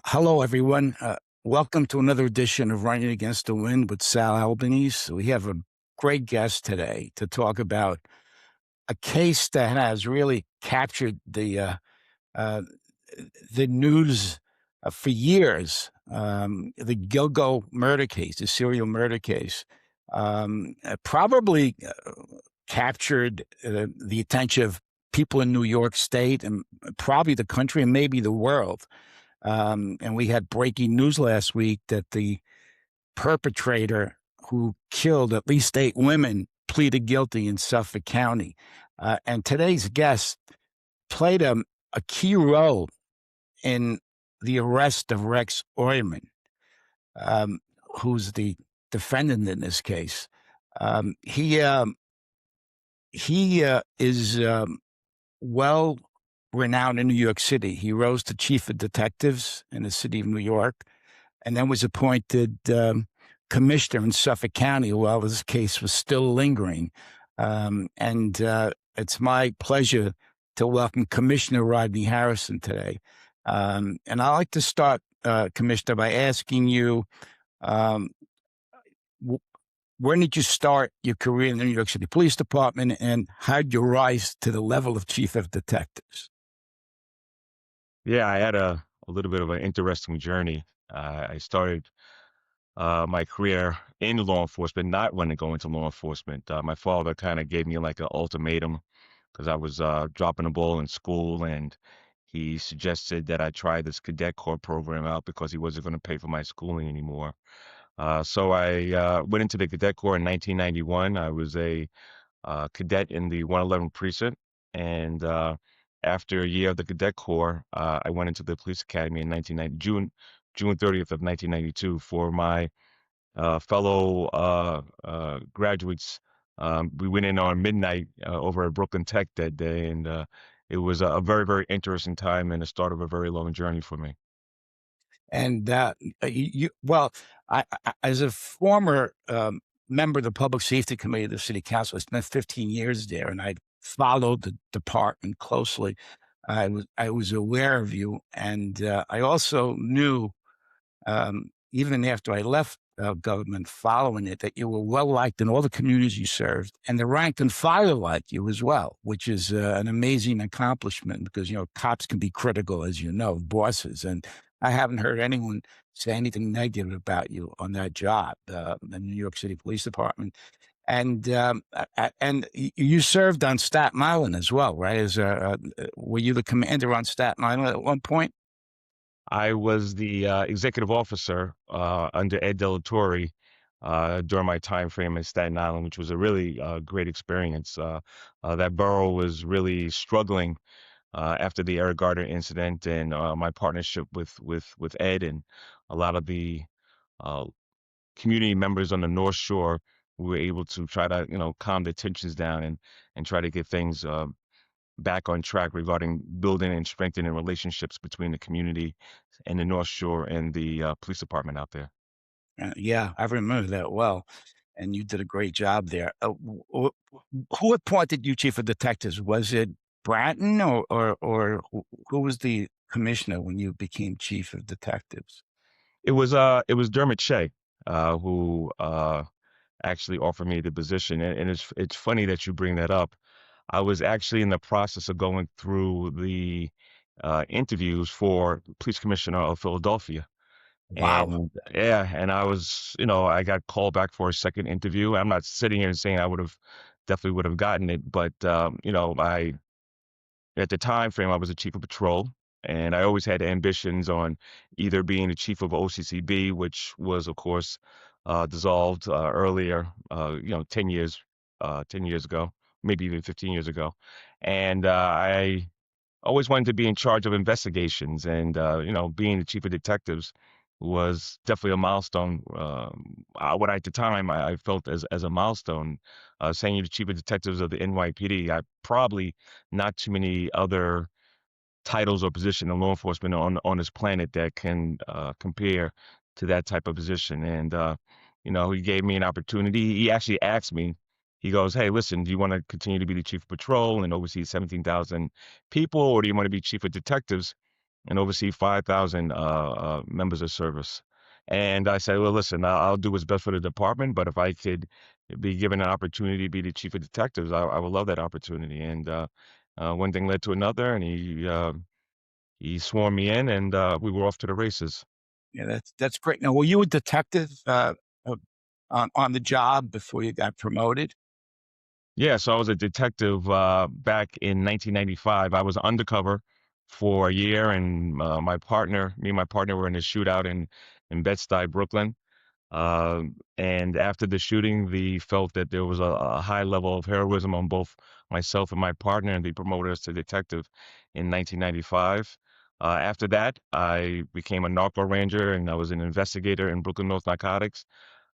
Hello, everyone. Welcome to another edition of Running Against the Wind with Sal Albanese. We have a great guest today to talk about a case that has really captured uh, the news for years. The Gilgo murder case, the serial murder case, probably captured the attention of people in New York State and probably the country and maybe the world. And we had breaking news last week that the perpetrator who killed at least 8 women pleaded guilty in Suffolk County. And today's guest played a key role in the arrest of Rex Oyman, um, who's the defendant in this case. He is well renowned in New York City. He rose to chief of detectives in the city of New York, and then was appointed commissioner in Suffolk County while this case was still lingering. And it's my pleasure to welcome Commissioner Rodney Harrison today. And I'd like to start, Commissioner, by asking you, um, when did you start your career in the New York City Police Department, and how did you rise to the level of chief of detectives? Yeah, I had a little bit of an interesting journey. I started my career in law enforcement, not wanting to go into law enforcement. My father kind of gave me like an ultimatum because I was dropping the ball in school, and he suggested that I try this cadet corps program out because he wasn't going to pay for my schooling anymore. So I went into the cadet corps in 1991. I was a cadet in the 111 precinct. And after a year of the cadet corps, I went into the police academy in 1990, June 30th of 1992 for my fellow graduates. We went in on midnight over at Brooklyn Tech that day, and it was a very, very interesting time and the start of a very long journey for me. And well, as a former member of the Public Safety Committee of the City Council, I spent 15 years there, and I followed the department closely. I was aware of you, and I also knew, even after I left government following it, that you were well liked in all the communities you served, and the rank and file liked you as well, which is an amazing accomplishment because, cops can be critical, as you know, of bosses. And I haven't heard anyone say anything negative about you on that job, in the New York City Police Department. And you served on Staten Island as well, right? Were you the commander on Staten Island at one point? I was the executive officer under Ed Delatorre during my time frame in Staten Island, which was a really great experience. That borough was really struggling after the Eric Garner incident, and my partnership with Ed and a lot of the uh, community members on the North Shore, we were able to try to calm the tensions down and try to get things back on track regarding building and strengthening relationships between the community and the North Shore and the police department out there. Yeah, I remember that well, and you did a great job there. Who appointed you chief of detectives? Was it Bratton, or who was the commissioner when you became chief of detectives? It was Dermot Shea who actually offered me the position, and it's funny that you bring that up. I was actually in the process of going through the interviews for police commissioner of Philadelphia. Wow. And yeah, and I was, I got called back for a second interview. I'm not sitting here and saying I definitely would have gotten it, but I at the time frame I was a chief of patrol, and I always had ambitions on either being the chief of OCCB, which was of course dissolved earlier, 10 years ago, maybe even 15 years ago, and I always wanted to be in charge of investigations, and being the chief of detectives was definitely a milestone. What at the time I felt as a milestone, saying you're the chief of detectives of the NYPD. I probably not too many other titles or position in law enforcement on this planet that can compare to that type of position. And he gave me an opportunity. He actually asked me. He goes, "Hey, listen, do you want to continue to be the chief of patrol and oversee 17,000 people, or do you want to be chief of detectives?" and oversee 5,000 members of service. And I said, well, listen, I'll do what's best for the department, but if I could be given an opportunity to be the chief of detectives, I would love that opportunity. And one thing led to another, and he swore me in, and we were off to the races. Yeah, that's great. Now, were you a detective uh, on the job before you got promoted? Yeah, so I was a detective back in 1995. I was undercover for a year, and me and my partner were in a shootout in Bed-Stuy, Brooklyn. And after the shooting, they felt that there was a high level of heroism on both myself and my partner, and they promoted us to detective in 1995. After that, I became a narco ranger, and I was an investigator in Brooklyn North Narcotics.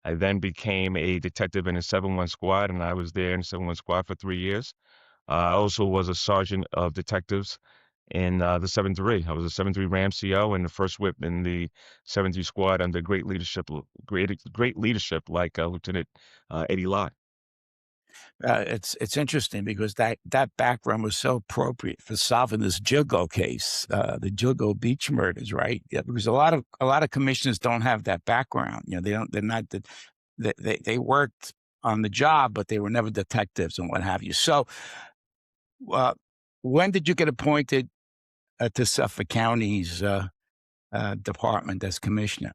I then became a detective in a 7-1 squad, and I was there in the 7-1 squad for 3 years. I also was a sergeant of detectives in the 7-3. I was a 7-3 Ram CO and the first whip in the 7-3 squad under great leadership like Lieutenant Eddie Lott. It's interesting because that background was so appropriate for solving this Gilgo case, the Gilgo Beach murders, right? Yeah, because a lot of commissioners don't have that background. They don't. They're not the. They worked on the job, but they were never detectives and what have you. So, uh, when did you get appointed to Suffolk County's department as commissioner?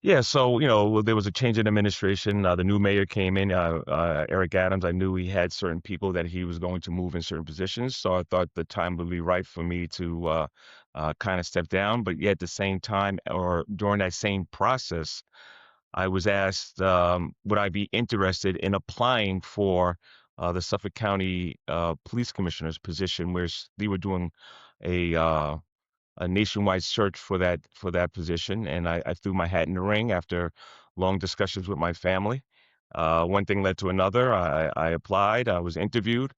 Yeah, so there was a change in administration. The new mayor came in, Eric Adams. I knew he had certain people that he was going to move in certain positions, so I thought the time would be right for me to kind of step down. But yet, at the same time, or during that same process, I was asked, would I be interested in applying for the Suffolk County Police Commissioner's position, where they were doing a uh, a nationwide search for that position, and I threw my hat in the ring after long discussions with my family. One thing led to another. I applied. I was interviewed.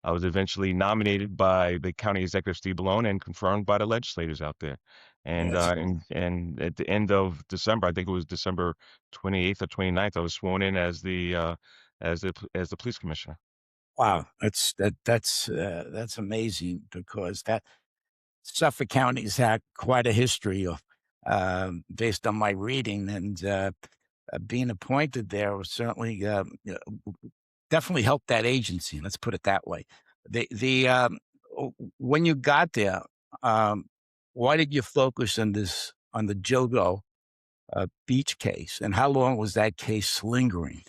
I was eventually nominated by the county executive Steve Malone and confirmed by the legislators out there. And Yes. at the end of December, I think it was December 28th or 29th, I was sworn in as the police commissioner. Wow, that's amazing because that Suffolk County's had quite a history of, based on my reading, and being appointed there was certainly definitely helped that agency. Let's put it that way. When you got there, um, why did you focus on the Gilgo Beach case, and how long was that case lingering?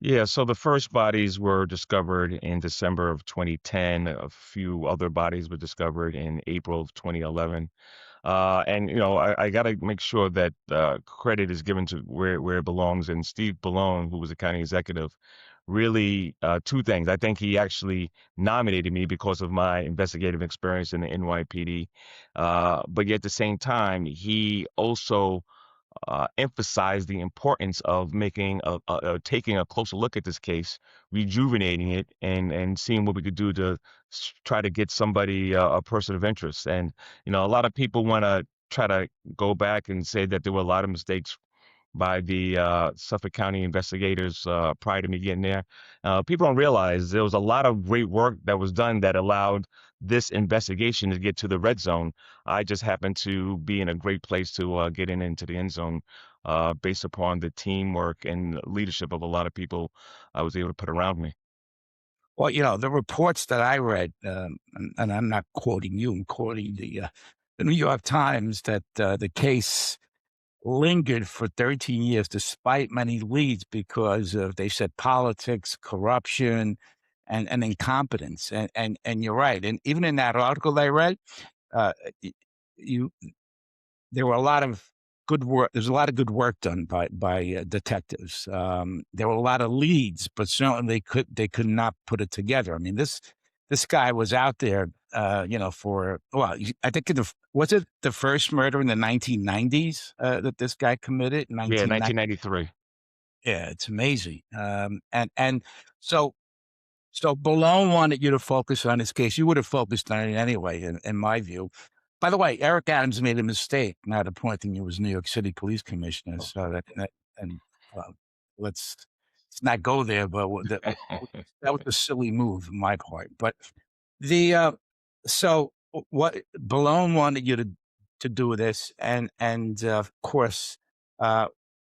Yeah, so the first bodies were discovered in December of 2010. A few other bodies were discovered in April of 2011. And I got to make sure that credit is given to where it belongs. And Steve Ballone, who was the county executive, really two things. I think he actually nominated me because of my investigative experience in the NYPD, but yet at the same time, he also emphasize the importance of making taking a closer look at this case, rejuvenating it, and seeing what we could do to try to get somebody a person of interest. And a lot of people want to try to go back and say that there were a lot of mistakes by the Suffolk County investigators prior to me getting there. People don't realize there was a lot of great work that was done that allowed this investigation to get to the red zone. I just happened to be in a great place to get into the end zone based upon the teamwork and leadership of a lot of people I was able to put around me. Well, the reports that I read, and I'm not quoting you, I'm quoting the New York Times, that the case lingered for 13 years despite many leads because of, they said, politics, corruption, and incompetence. And you're right. And even in that article I read, uh, y- you there were a lot of good work. There's a lot of good work done by detectives. There were a lot of leads, but certainly they could not put it together. I mean, this guy was out there, for, well, I think was it the first murder in the 1990s that this guy committed? Yeah, 1990. 1993. Yeah, it's amazing. And so Malone wanted you to focus on his case. You would have focused on it anyway, in my view. By the way, Eric Adams made a mistake not appointing you as New York City Police Commissioner. Oh. So and uh, let's not go there. But that was a silly move on my part. But the so what Balone wanted you to do this, and of course, uh,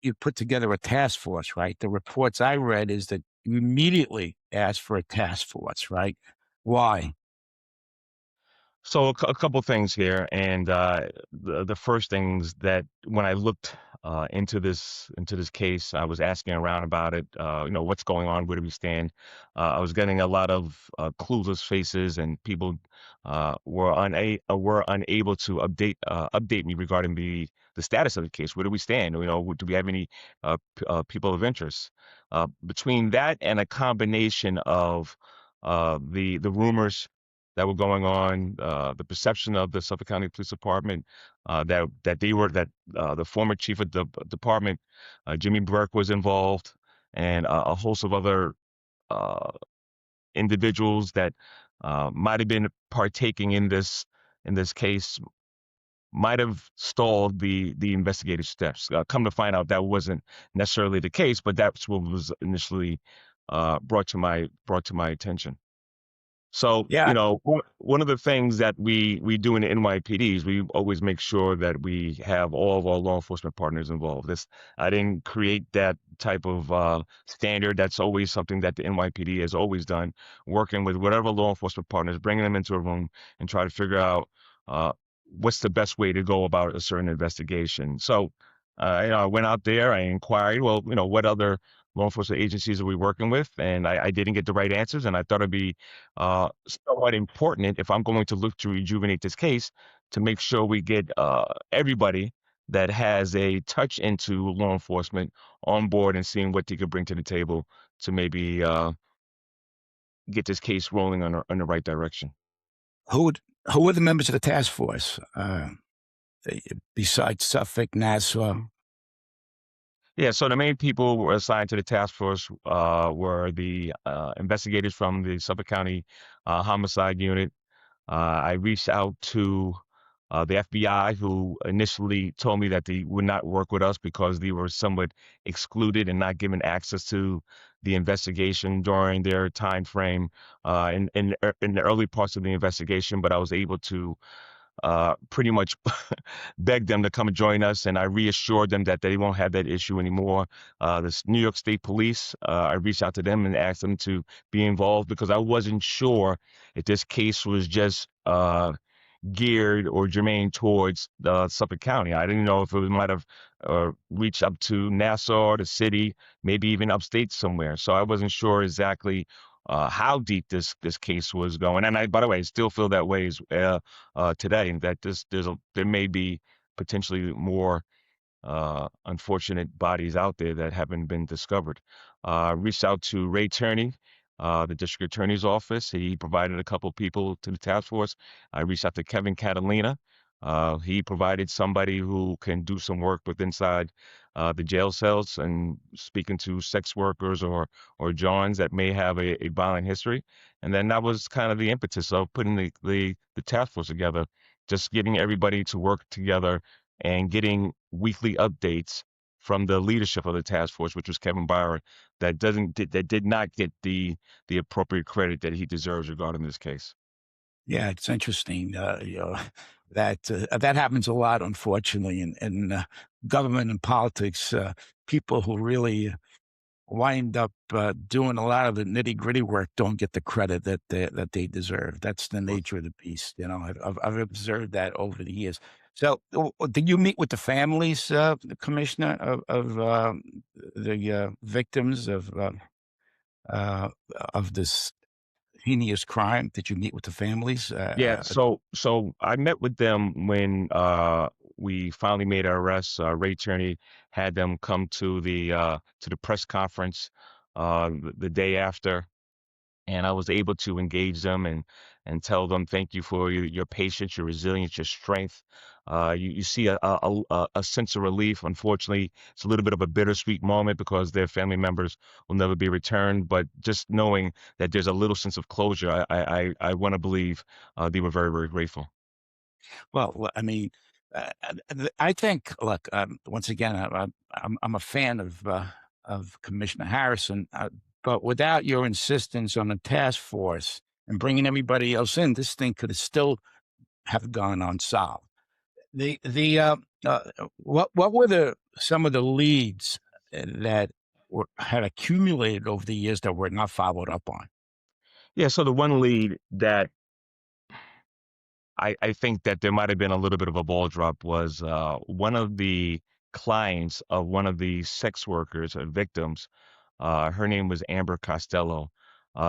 you put together a task force, right? The reports I read is that you immediately asked for a task force, right? Why? So a couple things here, and the first things that when I looked into this case, I was asking around about it. What's going on? Where do we stand? I was getting a lot of clueless faces, and people were unable to update me regarding the status of the case. Where do we stand? Do we have any people of interest? Between that and a combination of the rumors that were going on, the perception of the Suffolk County Police Department, that the former chief of the department, Jimmy Burke, was involved, and a host of other uh, individuals that might have been partaking in this case might have stalled the investigative steps. Come to find out, that wasn't necessarily the case, but that's what was initially brought to my attention. So, Yeah, one of the things that we do in the NYPD is we always make sure that we have all of our law enforcement partners involved. I didn't create that type of standard. That's always something that the NYPD has always done, working with whatever law enforcement partners, bringing them into a room and try to figure out uh, what's the best way to go about a certain investigation. So, I went out there, I inquired, well, what other law enforcement agencies are we working with? And I didn't get the right answers, and I thought it'd be somewhat important if I'm going to look to rejuvenate this case to make sure we get everybody that has a touch into law enforcement on board and seeing what they could bring to the table to maybe get this case rolling in the right direction. who would who were the members of the task force? Besides Suffolk, Nassau. Yeah, so the main people were assigned to the task force were the investigators from the Suffolk County Homicide Unit. I reached out to the FBI, who initially told me that they would not work with us because they were somewhat excluded and not given access to the investigation during their time frame in the early parts of the investigation. But I was able to pretty much begged them to come and join us, and I reassured them that they won't have that issue anymore. This New York State Police, I reached out to them and asked them to be involved because I wasn't sure if this case was just geared or germane towards Suffolk County. I didn't know if it might have reached up to Nassau, the city, maybe even upstate somewhere. So I wasn't sure exactly how deep this case was going. And I, by the way, still feel that way today. That there may be potentially more unfortunate bodies out there that haven't been discovered. Reached out to Ray Turney, the district attorney's office. He provided a couple of people to the task force. I reached out to Kevin Catalina. He provided somebody who can do some work with inside the jail cells and speaking to sex workers or Johns that may have a violent history. And then that was kind of the impetus of putting the task force together, just getting everybody to work together and getting weekly updates from the leadership of the task force, which was Kevin Byron, that did not get the appropriate credit that he deserves regarding this case. Yeah, it's interesting, that happens a lot, unfortunately, in government and politics. People who really wind up doing a lot of the nitty-gritty work don't get the credit that they deserve. That's the nature of the beast, you know? I've observed that over the years. So, did you meet with the families, the commissioner, of the victims uh, of this heinous crime? Did you meet with the families? Yeah, so I met with them when we finally made our arrests. Ray Turney had them come to the press conference the day after, and I was able to engage them and tell them thank you for your patience, your resilience, your strength. You see a sense of relief. Unfortunately, it's a little bit of a bittersweet moment because their family members will never be returned. But just knowing that there's a little sense of closure, I want to believe they were very, very grateful. Well, I mean, I think, look, once again, I'm a fan of Commissioner Harrison, but without your insistence on the task force and bringing everybody else in, this thing could have still have gone unsolved. What were some of the leads that had accumulated over the years that were not followed up on? Yeah, so the one lead that I think that there might have been a little bit of a ball drop was one of the clients of one of the sex workers, victims. Her name was Amber Costello.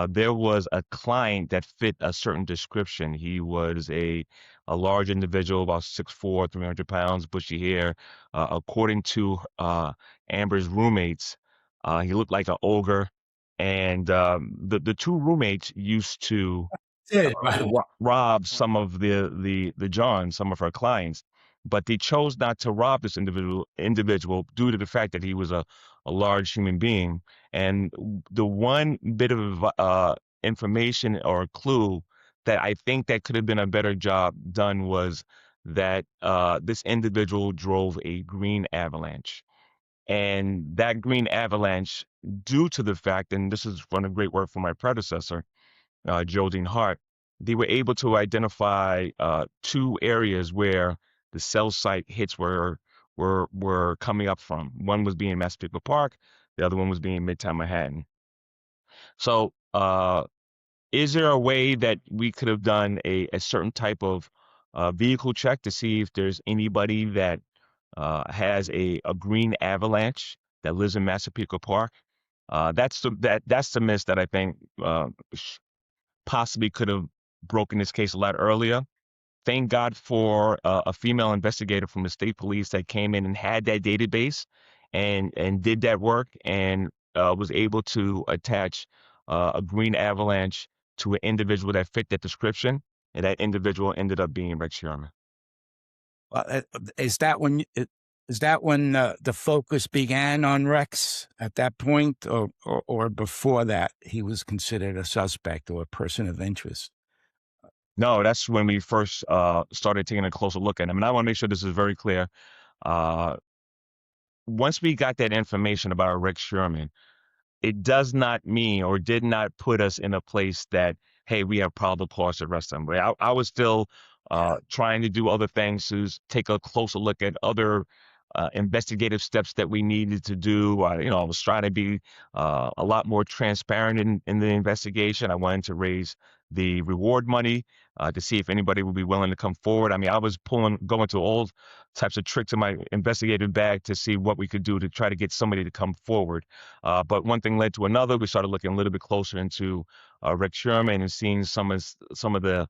There was a client that fit a certain description. He was a large individual, about 6'4", 300 pounds, bushy hair. According to Amber's roommates, he looked like an ogre. And the two roommates used to Did by the way. rob some of the John, some of her clients, but they chose not to rob this individual due to the fact that he was a large human being. And the one bit of information or clue that I think that could have been a better job done was that this individual drove a green avalanche. And that green avalanche, due to the fact, and this is one of great work from my predecessor, Geraldine Hart, they were able to identify two areas where the cell site hits were coming up from. One was being Massapequa Park, the other one was being Midtown Manhattan. So, is there a way that we could have done a certain type of vehicle check to see if there's anybody that has a green avalanche that lives in Massapequa Park? That's the miss that I think possibly could have broken this case a lot earlier. Thank God for a female investigator from the state police that came in and had that database and did that work and was able to attach a green avalanche to an individual that fit that description, and that individual ended up being Rex Sherman. Well, is that when the focus began on Rex at that point, or before that he was considered a suspect or a person of interest? No, that's when we first started taking a closer look at him. And I want to make sure this is very clear. Uh, Once we got that information about Rex Sherman, it does not mean or did not put us in a place that, hey, we have probable cause to arrest him. But I was still trying to do other things to take a closer look at other investigative steps that we needed to do. I was trying to be a lot more transparent in the investigation. I wanted to raise the reward money to see if anybody would be willing to come forward. I mean, I was going to all types of tricks in my investigative bag to see what we could do to try to get somebody to come forward. But one thing led to another. We started looking a little bit closer into Rex Sherman and seeing some of the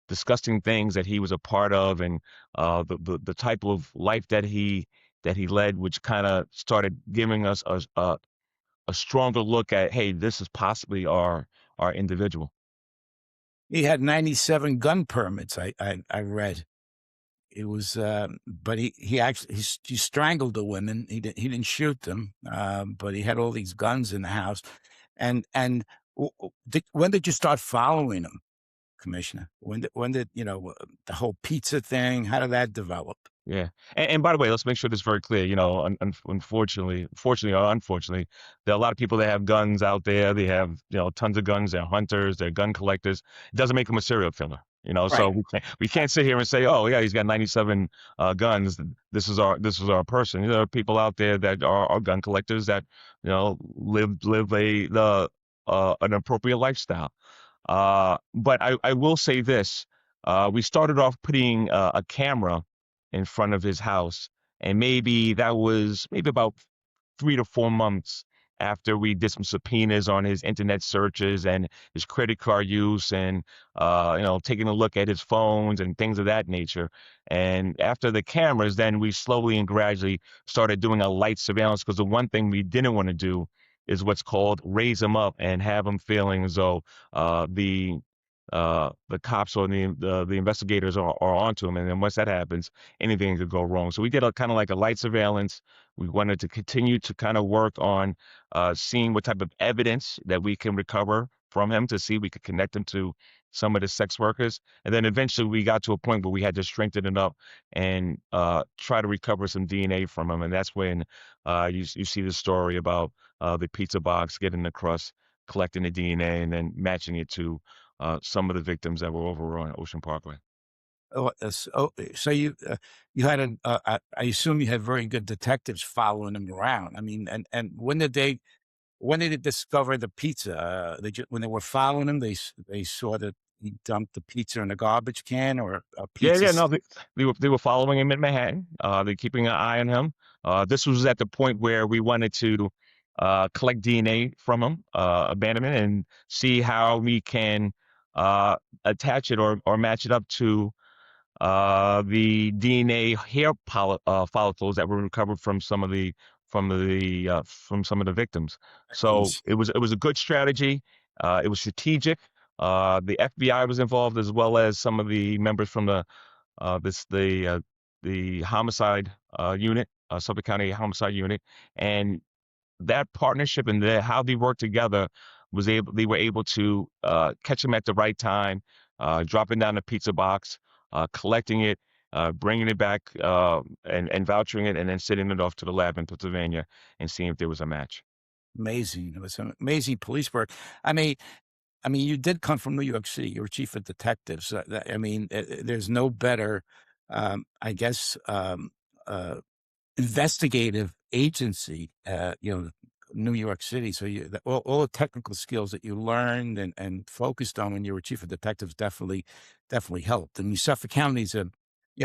disgusting things that he was a part of, and the type of life that he led, which kind of started giving us a stronger look at, hey, this is possibly our individual. He had 97 gun permits. I read it was, but he actually he strangled the women. He didn't shoot them, but he had all these guns in the house. And when did you start following him, Commissioner? When did the whole pizza thing? How did that develop? Yeah. And by the way, let's make sure this is very clear. Unfortunately, fortunately or unfortunately, there are a lot of people that have guns out there. They have, tons of guns. They're hunters. They're gun collectors. It doesn't make them a serial killer. So Right. we can't sit here and say, oh yeah, he's got 97 guns. This is our person. There are people out there that are gun collectors that live an appropriate lifestyle. But I will say this. We started off putting a camera in front of his house, and maybe that was maybe about 3 to 4 months after we did some subpoenas on his internet searches and his credit card use, and taking a look at his phones and things of that nature. And after the cameras, then we slowly and gradually started doing a light surveillance, because the one thing we didn't want to do is what's called raise him up and have him feeling as though the cops or the investigators are onto him. And then once that happens, anything could go wrong. So we did a kind of like a light surveillance. We wanted to continue to kind of work on seeing what type of evidence that we can recover from him to see if we could connect him to some of the sex workers. And then eventually we got to a point where we had to strengthen it up and try to recover some DNA from him. And that's when you see the story about the pizza box, getting the crust, collecting the DNA, and then matching it to some of the victims that were over on Ocean Parkway. So you had I assume you had very good detectives following him around. I mean, and when did they discover the pizza? When they were following him, they saw that he dumped the pizza in a garbage can or a Yeah, pizza. yeah, no, they were following him in Manhattan. They're keeping an eye on him. This was at the point where we wanted to collect DNA from him, abandonment, and see how we can uh, attach it or match it up to the DNA hair follicles that were recovered from some of the victims. So Nice. it was a good strategy. It was strategic. The FBI was involved as well as some of the members from the homicide unit, Suffolk County homicide unit, and that partnership and how they worked together they were able to catch him at the right time, dropping down the pizza box, collecting it, bringing it back, and vouchering it, and then sending it off to the lab in Pennsylvania and seeing if there was a match. Amazing. It was some amazing police work. I mean, you did come from New York City. You were chief of detectives. There's no better, I guess, uh, investigative agency, New York City. So all the technical skills that you learned and focused on when you were chief of detectives definitely helped. And Suffolk County is a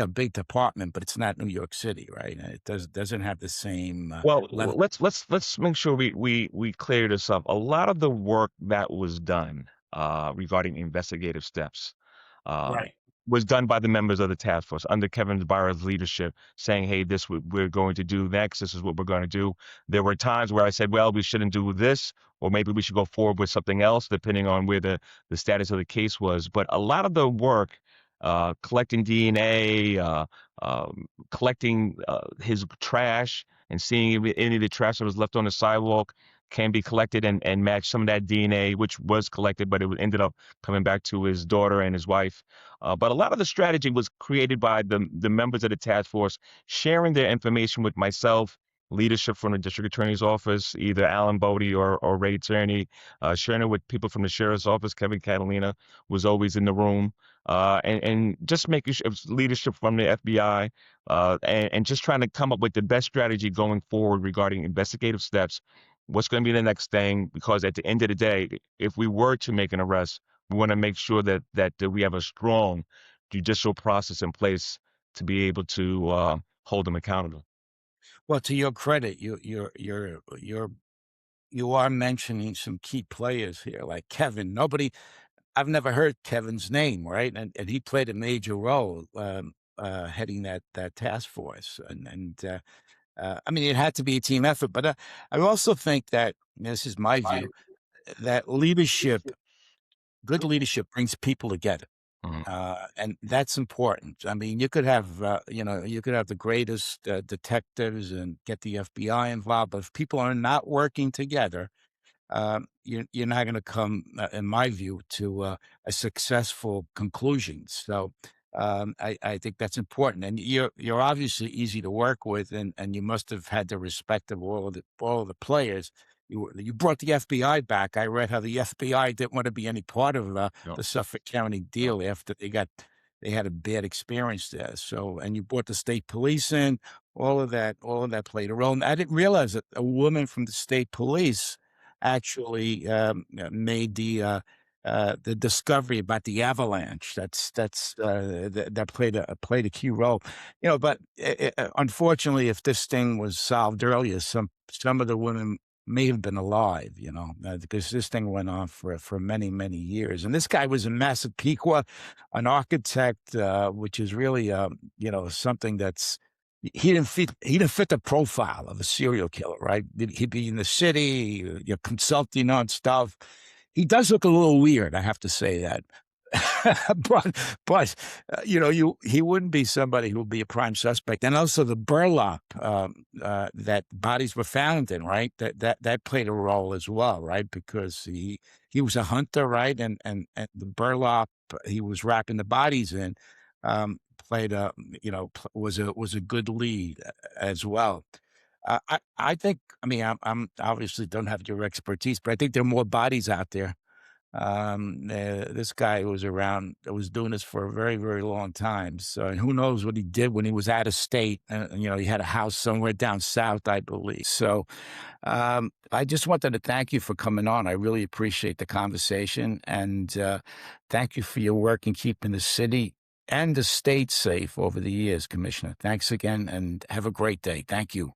big department, but it's not New York City, right? And it doesn't have the same Well, level. let's make sure we clear this up. A lot of the work that was done regarding investigative steps um, Right. was done by the members of the task force under Kevin Barr's leadership, saying, "Hey, this what we're going to do next. This is what we're going to do." There were times where I said, "Well, we shouldn't do this, or maybe we should go forward with something else, depending on where the status of the case was." But a lot of the work, collecting DNA, collecting his trash, and seeing if any of the trash that was left on the sidewalk can be collected and match some of that DNA, which was collected, but it ended up coming back to his daughter and his wife. But a lot of the strategy was created by the members of the task force sharing their information with myself, leadership from the district attorney's office, either Alan Bodie or Ray Tierney, sharing it with people from the sheriff's office. Kevin Catalina was always in the room. And just making sure it was leadership from the FBI, and just trying to come up with the best strategy going forward regarding investigative steps. What's going to be the next thing? Because at the end of the day, if we were to make an arrest, we want to make sure that we have a strong judicial process in place to be able to hold them accountable. Well, to your credit, you are mentioning some key players here, like Kevin. I've never heard Kevin's name, right? And he played a major role, heading that task force. I mean, it had to be a team effort, but I also think that, and this is my view, that good leadership brings people together. Mhm. And that's important. I mean, you could have the greatest detectives and get the FBI involved, but if people are not working together, you're not going to come, in my view, to a successful conclusion. So I think that's important, and you're obviously easy to work with, and you must have had the respect of all of the players. You brought the FBI back. I read how the FBI didn't want to be any part of Yep. the Suffolk County deal after they had a bad experience there. So, and you brought the state police in. All of that played a role. And I didn't realize that a woman from the state police actually, made the discovery about the avalanche. That played a key role, but, unfortunately, if this thing was solved earlier, some of the women may have been alive, because this thing went on for many, many years, and this guy was in Massapequa, an architect, which is really, something that's he didn't fit the profile of a serial killer, right? He'd be in the city, you're consulting on stuff. He does look a little weird, I have to say that. But, he wouldn't be somebody who would be a prime suspect. And also the burlap, that bodies were found in, right? That played a role as well, right? Because he was a hunter, right? And the burlap he was wrapping the bodies in, played a was a good lead as well. I think, I mean, I'm obviously don't have your expertise, but I think there are more bodies out there, This guy was around, was doing this for a very, very long time. So, and who knows what he did when he was out of state. He had a house somewhere down south, I believe. So, I just wanted to thank you for coming on. I really appreciate the conversation, and thank you for your work in keeping the city and the state safe over the years, Commissioner. Thanks again, and have a great day. Thank you.